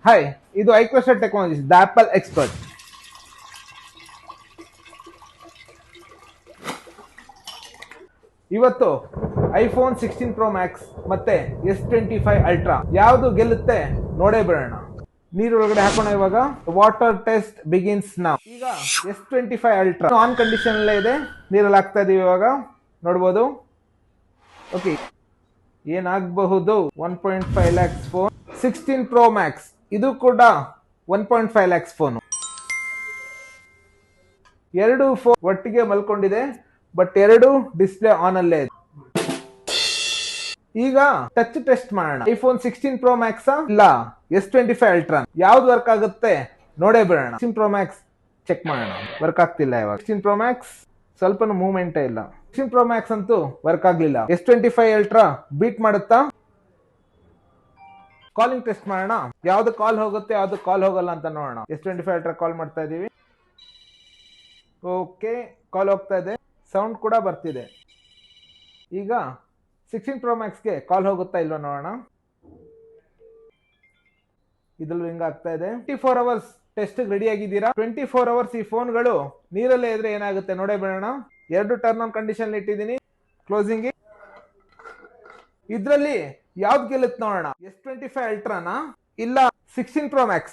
Hi, ಇದು ಐಕ್ವೆಸ್ಟರ್ technologies the apple expert. ಇವತ್ತು iPhone 16 Pro Max ಮತ್ತೆ S25 Ultra ಯಾವುದು ಗೆಲ್ಲುತ್ತೆ ನೋಡೇ ಬಿಡೋಣ. ನೀರೊಳಗಡೆ ಹಾಕೋಣ. ಇವಾಗ ವಾಟರ್ ಟೆಸ್ಟ್ ಬಿಗಿನ್ಸ್ ನೌ. ಈಗ S25 Ultra ಆನ್ ಕಂಡೀಷನ್ ಅಲ್ಲೇ ಇದೆ, ನೀರಲ್ಲಿ ಹಾಕ್ತಾ ಇದೀವಿ. ಇವಾಗ ನೋಡ್ಬೋದು. ಓಕೆ, ಏನಾಗಬಹುದು? 1.5 lakhs ಫೋನ್. 16 Pro Max ಇದು ಕೂಡ 1.5 lakhs ಫೋನ್. ಎರಡು ಫೋನ್ ಒಟ್ಟಿಗೆ ಮಲ್ಕೊಂಡಿದೆ, ಬಟ್ ಎರಡು ಡಿಸ್ಪ್ಲೇ ಆನ್ ಅಲ್ಲೇ ಇದೆ. ಈಗ ಟಚ್ ಟೆಸ್ಟ್ ಮಾಡೋಣ. ಐಫೋನ್ 16 Pro Max ಇಲ್ಲ S25 Ultra ಯಾವ್ದು ವರ್ಕ್ ಆಗುತ್ತೆ ನೋಡೇ ಬಿಡೋಣ. 16 Pro Max ಚೆಕ್ ಮಾಡೋಣ. ವರ್ಕ್ ಆಗ್ತಿಲ್ಲ ಇವಾಗ. 16 Pro Max ಸ್ವಲ್ಪ ಮೂವ್ಮೆಂಟೇ ಇಲ್ಲ. 16 Pro Max ಅಂತೂ ವರ್ಕ್ ಆಗ್ಲಿಲ್ಲ. S25 Ultra ಬೀಟ್ ಮಾಡುತ್ತಾ? ಕಾಲಿಂಗ್ ಟೆಸ್ಟ್ ಮಾಡೋಣ. ಯಾವ್ದು ಕಾಲ್ ಹೋಗುತ್ತೆ ಯಾವ್ದು ಕಾಲ್ ಹೋಗಲ್ಲ ಅಂತ ನೋಡೋಣ. S25 Ultra ಕಾಲ್ ಮಾಡ್ತಾ ಇದೀವಿ. ಓಕೆ, ಕಾಲ್ ಹೋಗ್ತಾ ಇದೆ, ಸೌಂಡ್ ಕೂಡ ಬರ್ತಿದೆ. ಈಗ 16 Pro Maxಗೆ ಕಾಲ್ ಹೋಗುತ್ತಾ ಇಲ್ವಾ ನೋಡೋಣ. ಇದ್ರಲ್ಲಿ ಹಿಂಗ ಆಗ್ತಾ ಇದೆ. 24 hours ಟೆಸ್ಟ್ ರೆಡಿ ಆಗಿದ್ದೀರಾ? 24 hours ಈ ಫೋನ್ಗಳು ನೀರಲ್ಲೇ ಇದ್ರೆ ಏನಾಗುತ್ತೆ ನೋಡೇ ಬಿಡೋಣ. ಎರಡು ಟರ್ನ್ ಆನ್ ಕಂಡೀಷನ್ ಇಟ್ಟಿದ್ದೀನಿ. ಕ್ಲೋಸಿಂಗ್. ಇದ್ರಲ್ಲಿ ಯಾವ್ದು ಗೆಲ್ಲುತ್ತೆ ನೋಡೋಣ. S25 Ultraನಾ ಇಲ್ಲ 16 Pro Max?